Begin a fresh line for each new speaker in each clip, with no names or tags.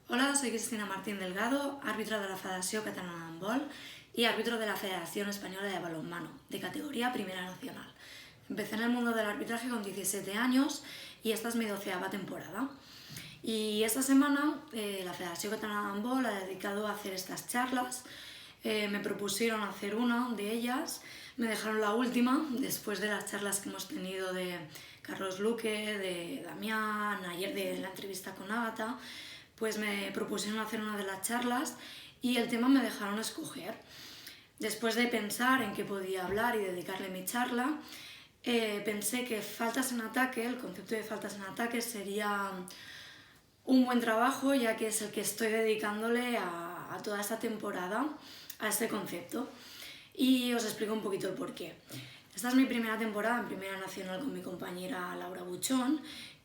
Hola, soy Cristina Martín Delgado, árbitro de la Federació Catalana d'Handbol y árbitro de la Federación Española de Balonmano, de categoría Primera Nacional. Empecé en el mundo del arbitraje con 17 años y esta es mi 12ª temporada. Y esta semana la Federació Catalana d'Handbol ha dedicado a hacer estas charlas. Me propusieron hacer una de ellas, me dejaron la última, después de las charlas que hemos tenido de Carlos Luque, de Damián, ayer de la entrevista con Ágata, pues me propusieron hacer una de las charlas y el tema me dejaron escoger. Después de pensar en qué podía hablar y dedicarle mi charla, pensé que faltas en ataque, el concepto de faltas en ataque sería un buen trabajo, ya que es el que estoy dedicándole a toda esta temporada, a este concepto. Y os explico un poquito el porqué. Esta es mi primera temporada en Primera Nacional con mi compañera Laura Buchón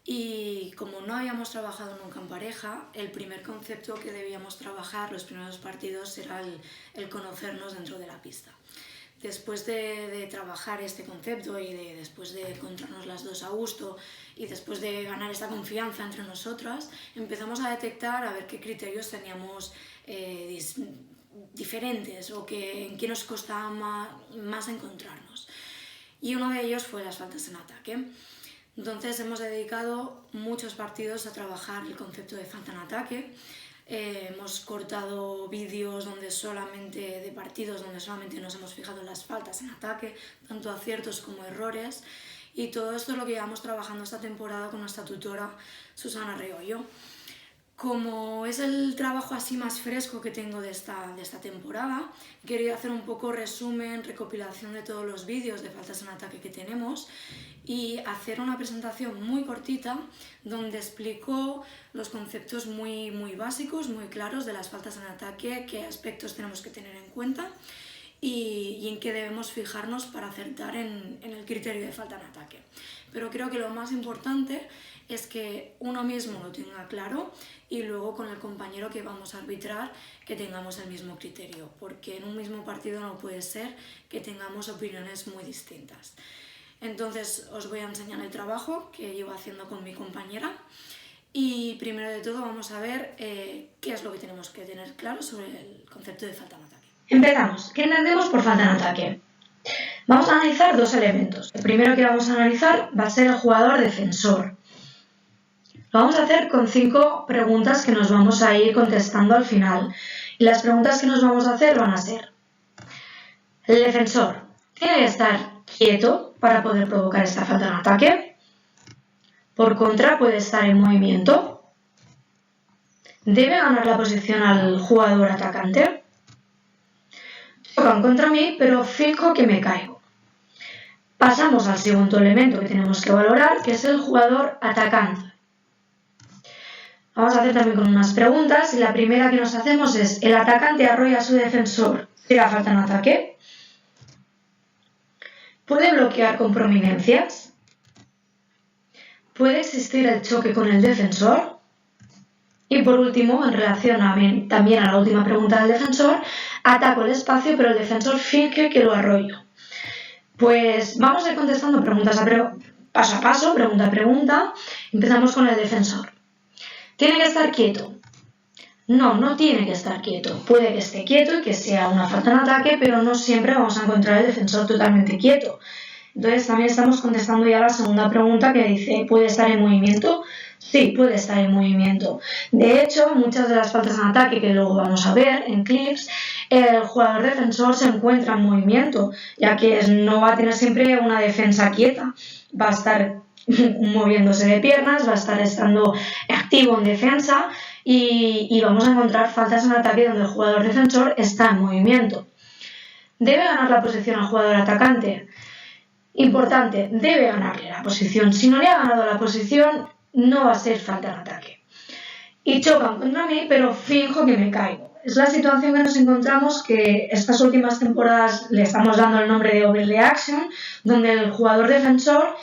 y como no habíamos trabajado nunca en pareja, el primer concepto que debíamos trabajar los primeros partidos era el conocernos dentro de la pista. Después de trabajar este concepto y después de encontrarnos las dos a gusto y después de ganar esta confianza entre nosotras, empezamos a detectar a ver qué criterios teníamos diferentes o en qué nos costaba más encontrarnos. Y uno de ellos fue las faltas en ataque. Entonces hemos dedicado muchos partidos a trabajar el concepto de falta en ataque. Hemos cortado vídeos de partidos donde solamente nos hemos fijado en las faltas en ataque, tanto aciertos como errores, y todo esto es lo que llevamos trabajando esta temporada con nuestra tutora Susana Reollo. Como es el trabajo así más fresco que tengo de esta temporada, he querido hacer un poco resumen, recopilación de todos los vídeos de faltas en ataque que tenemos y hacer una presentación muy cortita donde explico los conceptos muy básicos, muy claros de las faltas en ataque, qué aspectos tenemos que tener en cuenta y en qué debemos fijarnos para acertar en el criterio de falta en ataque. Pero creo que lo más importante es que uno mismo lo tenga claro y luego con el compañero que vamos a arbitrar que tengamos el mismo criterio, porque en un mismo partido no puede ser que tengamos opiniones muy distintas. Entonces os voy a enseñar el trabajo que llevo haciendo con mi compañera y primero de todo vamos a ver qué es lo que tenemos que tener claro sobre el concepto de falta en ataque.
Empezamos. ¿Qué entendemos por falta en ataque? Vamos a analizar dos elementos. El primero que vamos a analizar va a ser el jugador defensor. Lo vamos a hacer con 5 preguntas que nos vamos a ir contestando al final. Y las preguntas que nos vamos a hacer van a ser: el defensor tiene que estar quieto para poder provocar esta falta en ataque. Por contra, puede estar en movimiento. Debe ganar la posición al jugador atacante. Tocan contra mí, pero fijo que me caigo. Pasamos al segundo elemento que tenemos que valorar, que es el jugador atacante. Vamos a hacer también con unas preguntas y la primera que nos hacemos es: ¿el atacante arrolla a su defensor? ¿Será falta en ataque? ¿Puede bloquear con prominencias? ¿Puede existir el choque con el defensor? Y por último, en relación también a la última pregunta del defensor, ataco el espacio pero el defensor finge que lo arrollo. Pues vamos a ir contestando paso a paso, pregunta a pregunta. Empezamos con el defensor. ¿Tiene que estar quieto? No, no tiene que estar quieto. Puede que esté quieto y que sea una falta en ataque, pero no siempre vamos a encontrar el defensor totalmente quieto. Entonces también estamos contestando ya la segunda pregunta que dice: ¿puede estar en movimiento? Sí, puede estar en movimiento. De hecho, muchas de las faltas en ataque que luego vamos a ver en clips, el jugador defensor se encuentra en movimiento, ya que no va a tener siempre una defensa quieta. Va a estar moviéndose de piernas, va a estar estando activo en defensa y vamos a encontrar faltas en ataque donde el jugador defensor está en movimiento. ¿Debe ganar la posición al jugador atacante? Importante, debe ganarle la posición. Si no le ha ganado la posición, no va a ser falta en ataque. Y chocan contra mí, pero finjo que me caigo. Es la situación que nos encontramos, que estas últimas temporadas le estamos dando el nombre de overreaction, donde el jugador defensor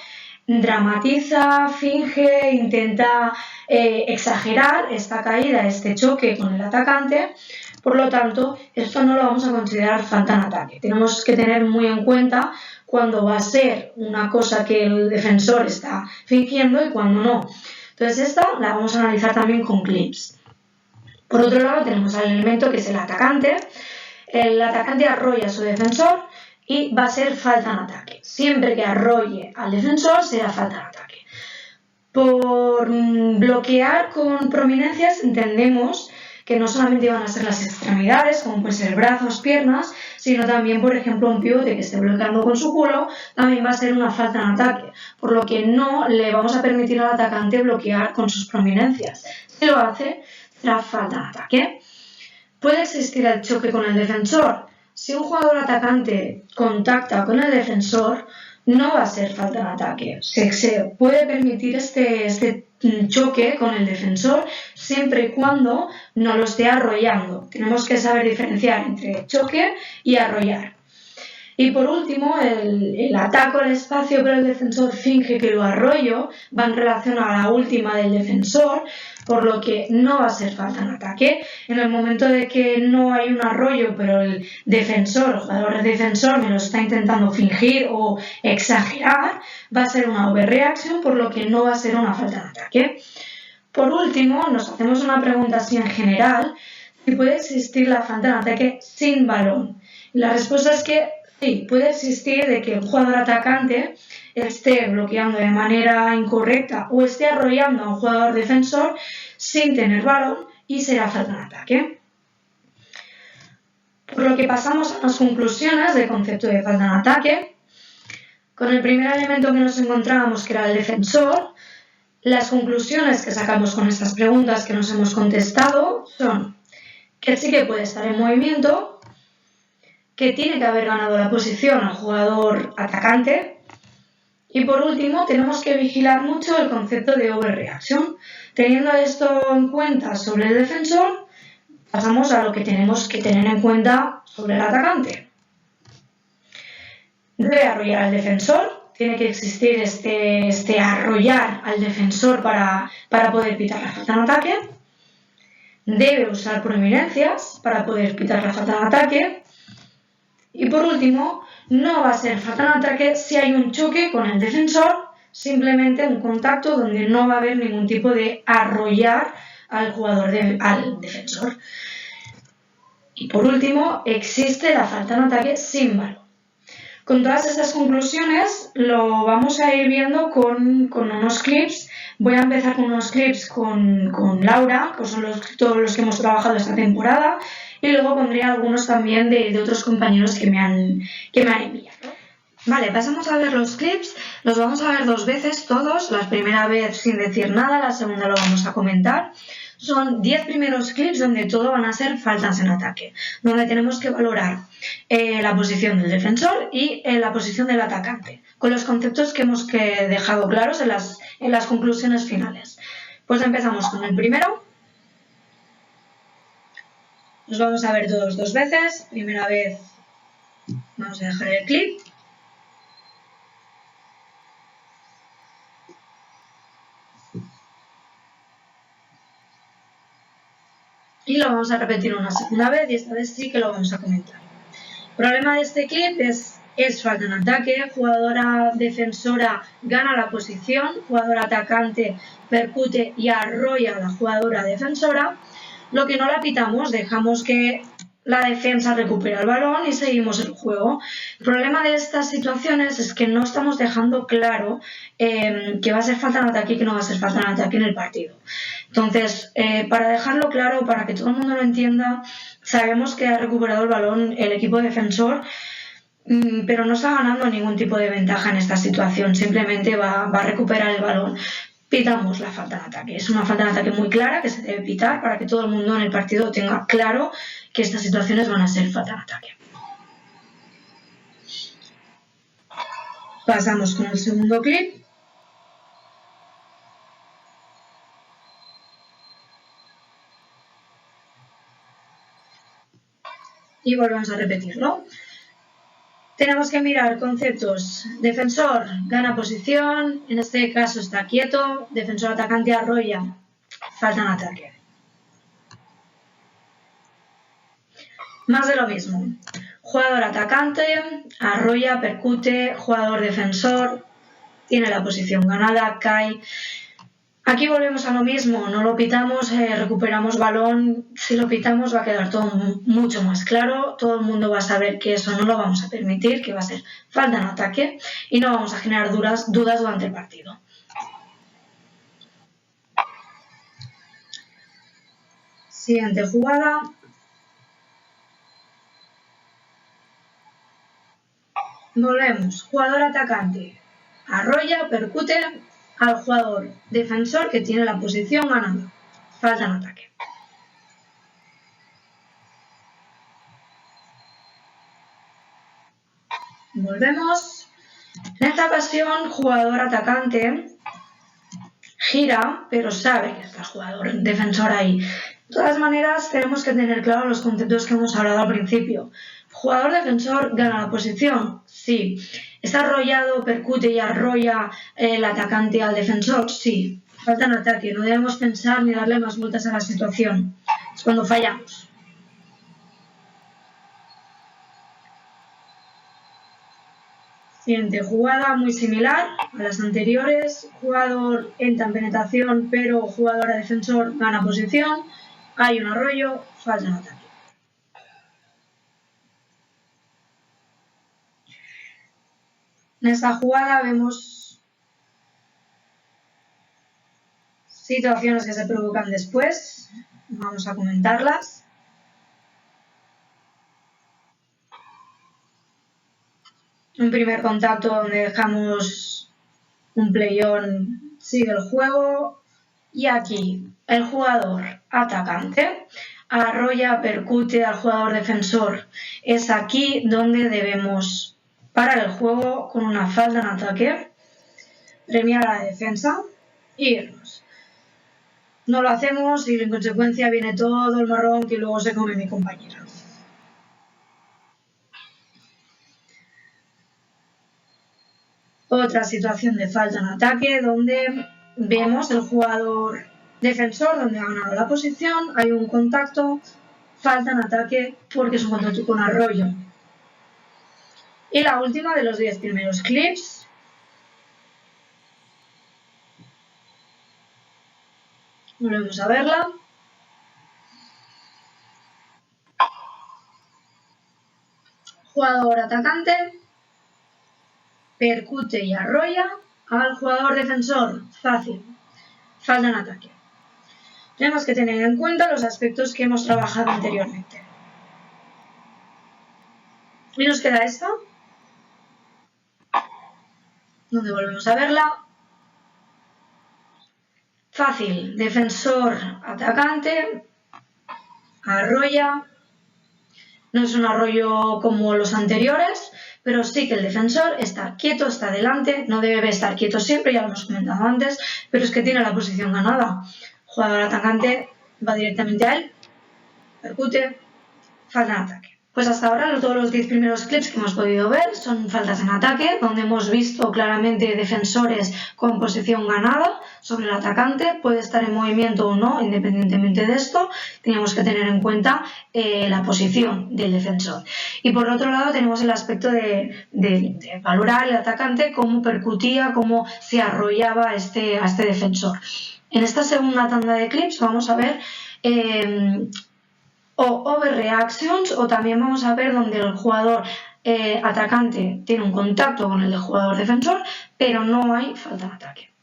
dramatiza, finge, intenta exagerar esta caída, este choque con el atacante. Por lo tanto, esto no lo vamos a considerar falta en ataque. Tenemos que tener muy en cuenta cuando va a ser una cosa que el defensor está fingiendo y cuando no. Entonces esta la vamos a analizar también con clips. Por otro lado tenemos al elemento que es el atacante. El atacante arrolla a su defensor y va a ser falta en ataque. Siempre que arrolle al defensor será falta en ataque. Por bloquear con prominencias entendemos que no solamente van a ser las extremidades, como pueden ser brazos, piernas, sino también, por ejemplo, un pivote que esté bloqueando con su culo, también va a ser una falta en ataque, por lo que no le vamos a permitir al atacante bloquear con sus prominencias. Si lo hace, será falta en ataque. Puede existir el choque con el defensor. Si un jugador atacante contacta con el defensor, no va a ser falta en ataque. Se puede permitir este choque con el defensor siempre y cuando no lo esté arrollando. Tenemos que saber diferenciar entre choque y arrollar. Y por último, el ataque al espacio pero el defensor finge que lo arrollo, va en relación a la última del defensor, por lo que no va a ser falta en ataque. En el momento de que no hay un arroyo pero el jugador defensor me lo está intentando fingir o exagerar, va a ser una overreaction, por lo que no va a ser una falta en ataque. Por último, nos hacemos una pregunta así en general, si puede existir la falta en ataque sin balón. La respuesta es que sí, puede existir de que un jugador atacante esté bloqueando de manera incorrecta o esté arrollando a un jugador defensor sin tener balón y será falta en ataque. Por lo que pasamos a las conclusiones del concepto de falta en ataque. Con el primer elemento que nos encontrábamos, que era el defensor, las conclusiones que sacamos con estas preguntas que nos hemos contestado son que sí que puede estar en movimiento, que tiene que haber ganado la posición al jugador atacante. Y por último, tenemos que vigilar mucho el concepto de overreaction. Teniendo esto en cuenta sobre el defensor, pasamos a lo que tenemos que tener en cuenta sobre el atacante. Debe arrollar al defensor, tiene que existir este arrollar al defensor para poder pitar la falta en ataque. Debe usar prominencias para poder pitar la falta en ataque. Y por último, no va a ser falta en ataque si hay un choque con el defensor, simplemente un contacto donde no va a haber ningún tipo de arrollar al al defensor. Y por último, existe la falta en ataque sin balón. Con todas estas conclusiones lo vamos a ir viendo con unos clips. Voy a empezar con unos clips con Laura, que son todos los que hemos trabajado esta temporada, y luego pondré algunos también de otros compañeros que me han enviado. Vale, pasamos a ver los clips. Los vamos a ver 2 veces todos. La primera vez sin decir nada, la segunda lo vamos a comentar. Son 10 primeros clips donde todo van a ser faltas en ataque, donde tenemos que valorar la posición del defensor y la posición del atacante, con los conceptos que hemos dejado claros en las conclusiones finales. Pues empezamos con el primero. Los vamos a ver todos 2 veces. Primera vez vamos a dejar el clip. Y lo vamos a repetir una segunda vez y esta vez sí que lo vamos a comentar. El problema de este clip es falta en ataque, jugadora defensora gana la posición, jugador atacante percute y arrolla a la jugadora defensora. Lo que no la pitamos, dejamos que la defensa recupere el balón y seguimos el juego. El problema de estas situaciones es que no estamos dejando claro que va a ser falta en ataque y que no va a ser falta en ataque en el partido. Entonces, para dejarlo claro, para que todo el mundo lo entienda, sabemos que ha recuperado el balón el equipo defensor, pero no está ganando ningún tipo de ventaja en esta situación, simplemente va a recuperar el balón. Pitamos la falta de ataque. Es una falta de ataque muy clara que se debe pitar para que todo el mundo en el partido tenga claro que estas situaciones van a ser falta de ataque. Pasamos con el segundo clip. Y volvemos a repetirlo. Tenemos que mirar conceptos. Defensor gana posición, en este caso está quieto. Defensor atacante arrolla, falta en ataque. Más de lo mismo. Jugador atacante arrolla, percute, jugador defensor tiene la posición ganada, cae. Aquí volvemos a lo mismo, no lo pitamos, recuperamos balón, si lo pitamos va a quedar todo mucho más claro, todo el mundo va a saber que eso no lo vamos a permitir, que va a ser falta en ataque y no vamos a generar dudas durante el partido. Siguiente jugada. Volvemos, jugador atacante, arrolla, percute al jugador defensor que tiene la posición ganada. Falta en ataque. Volvemos. En esta ocasión, jugador atacante gira, pero sabe que está el jugador defensor ahí. De todas maneras, tenemos que tener claro los conceptos que hemos hablado al principio. ¿Jugador defensor gana la posición? Sí. ¿Está arrollado, percute y arrolla el atacante al defensor? Sí. Falta en ataque. No debemos pensar ni darle más vueltas a la situación. Es cuando fallamos. Siguiente jugada, muy similar a las anteriores. Jugador entra en penetración, pero jugador a defensor gana posición. Hay un arroyo, falta en ataque. En esta jugada vemos situaciones que se provocan después. Vamos a comentarlas. Un primer contacto donde dejamos un play-on, sigue el juego. Y aquí el jugador atacante arrolla, percute al jugador defensor. Es aquí donde debemos parar el juego con una falta en ataque, premiar a la defensa e irnos. No lo hacemos y en consecuencia viene todo el marrón que luego se come mi compañera. Otra situación de falta en ataque donde vemos el jugador defensor donde ha ganado la posición, hay un contacto, falta en ataque porque es un contacto con arroyo. Y la última de los 10 primeros clips. Volvemos a verla. Jugador atacante, percute y arrolla al jugador defensor. Fácil. Falta en ataque. Tenemos que tener en cuenta los aspectos que hemos trabajado anteriormente. Y nos queda esta, donde volvemos a verla. Fácil, defensor, atacante, arrolla. No es un arroyo como los anteriores, pero sí que el defensor está quieto, está delante, no debe estar quieto siempre, ya lo hemos comentado antes, pero es que tiene la posición ganada. Jugador atacante va directamente a él, percute, falta en ataque. Pues hasta ahora todos los 10 primeros clips que hemos podido ver son faltas en ataque, donde hemos visto claramente defensores con posición ganada sobre el atacante, puede estar en movimiento o no, independientemente de esto, tenemos que tener en cuenta la posición del defensor. Y por otro lado tenemos el aspecto de valorar el atacante, cómo percutía, cómo se arrollaba a este defensor. En esta segunda tanda de clips vamos a ver o overreactions, o también vamos a ver donde el jugador atacante tiene un contacto con el jugador defensor, pero no hay falta de ataque.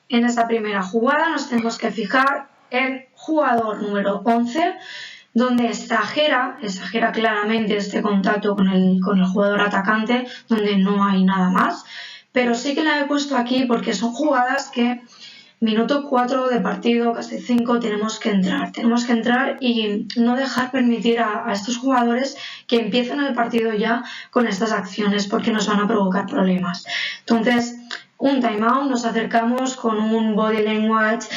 En esta primera jugada nos tenemos que fijar en jugador número 11, donde exagera claramente este contacto con el jugador atacante, donde no hay nada más, pero sí que la he puesto aquí porque son jugadas que minuto 4 de partido, casi 5, tenemos que entrar y no dejar permitir a estos jugadores que empiecen el partido ya con estas acciones porque nos van a provocar problemas. Entonces, un timeout, nos acercamos con un body language,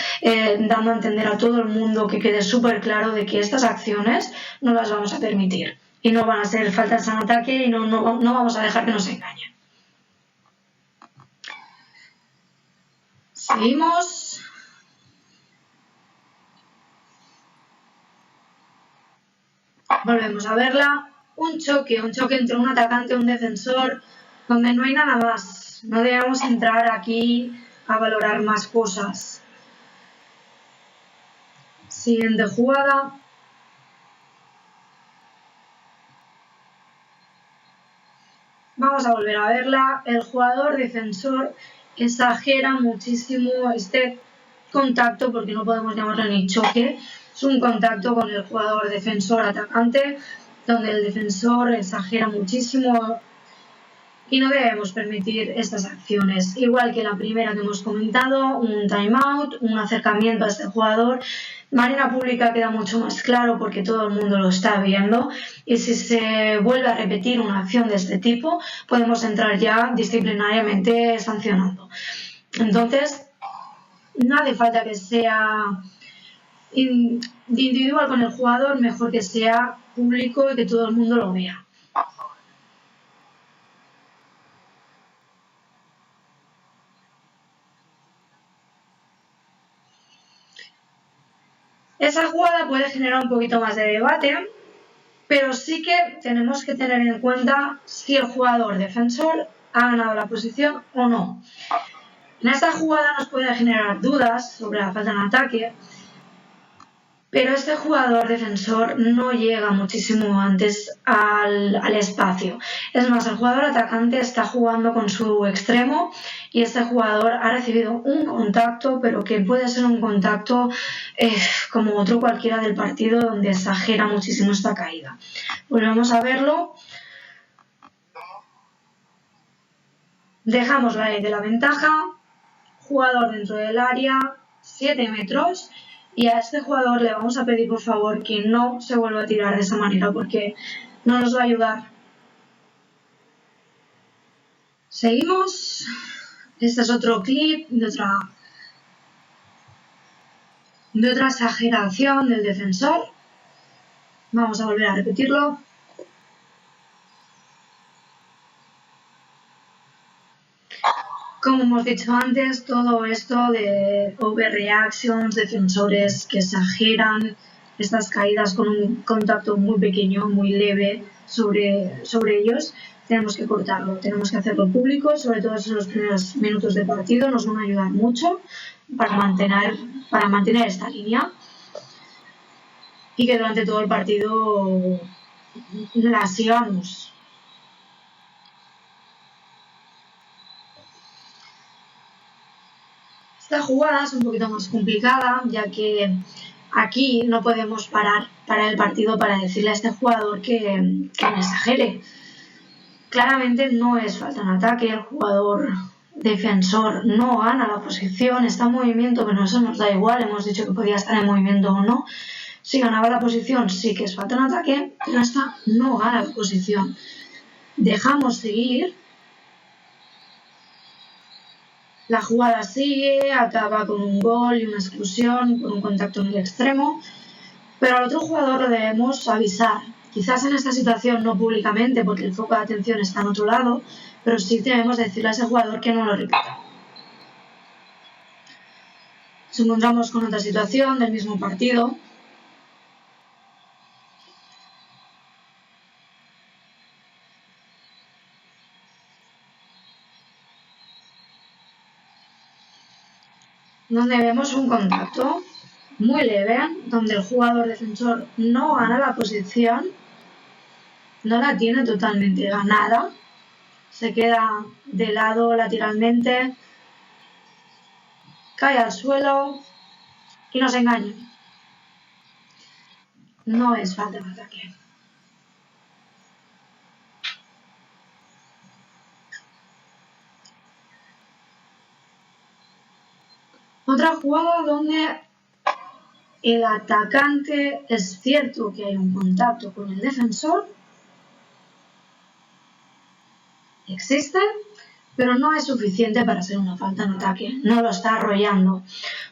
dando a entender a todo el mundo que quede súper claro de que estas acciones no las vamos a permitir y no van a ser faltas en ataque y no vamos a dejar que nos engañen. Seguimos. Volvemos a verla. Un choque entre un atacante y un defensor, donde no hay nada más. más. No debemos entrar aquí a valorar más cosas. Siguiente jugada. Vamos a volver a verla. El jugador defensor exagera muchísimo este contacto, porque no podemos llamarlo ni choque. Es un contacto con el jugador defensor atacante, donde el defensor exagera muchísimo y no debemos permitir estas acciones. Igual que la primera que hemos comentado, un timeout, un acercamiento a este jugador. De manera pública queda mucho más claro porque todo el mundo lo está viendo, y si se vuelve a repetir una acción de este tipo, podemos entrar ya disciplinariamente sancionando. Entonces, no hace falta que sea individual con el jugador, mejor que sea público y que todo el mundo lo vea. Esa jugada puede generar un poquito más de debate, pero sí que tenemos que tener en cuenta si el jugador defensor ha ganado la posición o no. En esta jugada nos puede generar dudas sobre la falta en ataque, pero este jugador defensor no llega muchísimo antes al espacio. Es más, el jugador atacante está jugando con su extremo y este jugador ha recibido un contacto, pero que puede ser un contacto como otro cualquiera del partido, donde exagera muchísimo esta caída. Volvemos a verlo. Dejamos la ley de la ventaja. Jugador dentro del área, 7 metros. Y a este jugador le vamos a pedir, por favor, que no se vuelva a tirar de esa manera, porque no nos va a ayudar. Seguimos. Este es otro clip de otra exageración del defensor. Vamos a volver a repetirlo. Como hemos dicho antes, todo esto de overreactions, defensores que exageran estas caídas con un contacto muy pequeño, muy leve sobre ellos, tenemos que cortarlo, tenemos que hacerlo público, sobre todo en los primeros minutos de partido, nos van a ayudar mucho para mantener esta línea y que durante todo el partido la sigamos. Esta jugada es un poquito más complicada, ya que aquí no podemos parar el partido para decirle a este jugador que no exagere. Claramente no es falta en ataque, el jugador defensor no gana la posición, está en movimiento, pero eso nos da igual, hemos dicho que podía estar en movimiento o no. Si ganaba la posición sí que es falta en ataque, pero esta no gana la posición. Dejamos seguir. La jugada sigue, acaba con un gol y una exclusión por un contacto en el extremo, pero al otro jugador lo debemos avisar. Quizás en esta situación no públicamente, porque el foco de atención está en otro lado, pero sí debemos decirle a ese jugador que no lo repita. Nos encontramos con otra situación del mismo partido. Donde vemos un contacto muy leve, donde el jugador defensor no gana la posición, no la tiene totalmente ganada, se queda de lado lateralmente, cae al suelo y nos engaña. No es falta de ataque. Otra jugada donde el atacante, es cierto que hay un contacto con el defensor, existe, pero no es suficiente para ser una falta en ataque, no lo está arrollando,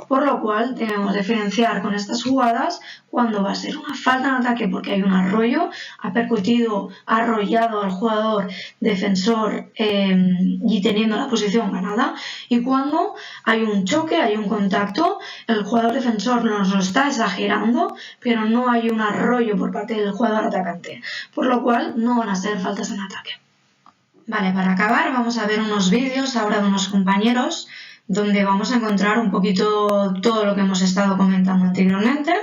por lo cual debemos diferenciar con estas jugadas cuando va a ser una falta en ataque porque hay un arroyo, ha percutido, ha arrollado al jugador defensor y teniendo la posición ganada, y cuando hay un choque, hay un contacto, el jugador defensor nos lo está exagerando, pero no hay un arroyo por parte del jugador atacante, por lo cual no van a ser faltas en ataque. Vale, para acabar vamos a ver unos vídeos ahora de unos compañeros donde vamos a encontrar un poquito todo lo que hemos estado comentando anteriormente.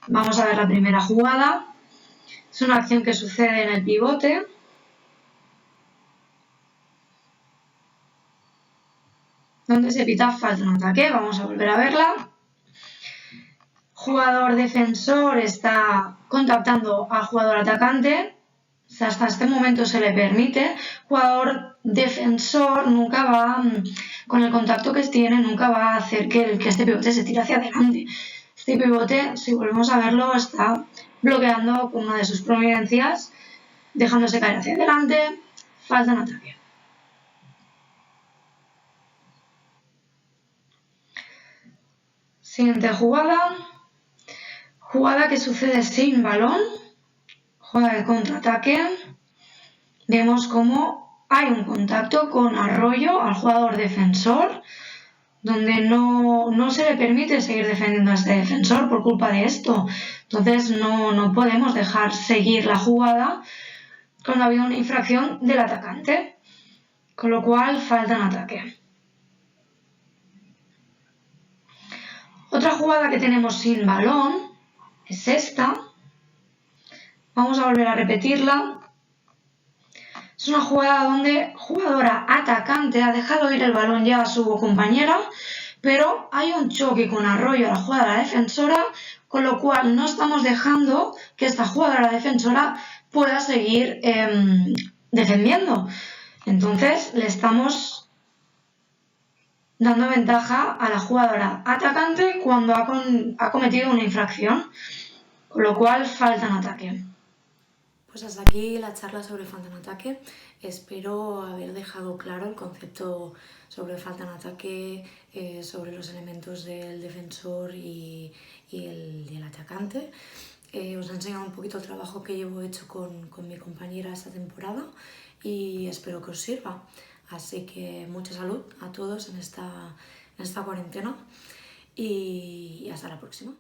Vamos a ver la primera jugada. Es una acción que sucede en el pivote. Donde se pita falta en ataque. Vamos a volver a verla. Jugador defensor está contactando al jugador atacante. Hasta este momento se le permite. Jugador defensor nunca va, con el contacto que tiene, nunca va a hacer que este pivote se tire hacia adelante. Este pivote, si volvemos a verlo, está bloqueando con una de sus prominencias, dejándose caer hacia adelante. Falta en ataque. Siguiente jugada. Jugada que sucede sin balón. Jugada de contraataque. Vemos cómo hay un contacto con Arroyo al jugador defensor, donde no se le permite seguir defendiendo a este defensor por culpa de esto. Entonces no podemos dejar seguir la jugada cuando ha habido una infracción del atacante, con lo cual falta en ataque. Otra jugada que tenemos sin balón es esta. Vamos a volver a repetirla. Es una jugada donde jugadora atacante ha dejado ir el balón ya a su compañera, pero hay un choque con Arroyo a la jugadora defensora, con lo cual no estamos dejando que esta jugadora defensora pueda seguir defendiendo. Entonces le estamos dando ventaja a la jugadora atacante cuando ha cometido una infracción, con lo cual falta en ataque.
Pues hasta aquí la charla sobre falta en ataque. Espero haber dejado claro el concepto sobre falta en ataque, sobre los elementos del defensor y el atacante. Os he enseñado un poquito el trabajo que llevo hecho con mi compañera esta temporada y espero que os sirva. Así que mucha salud a todos en esta cuarentena y hasta la próxima.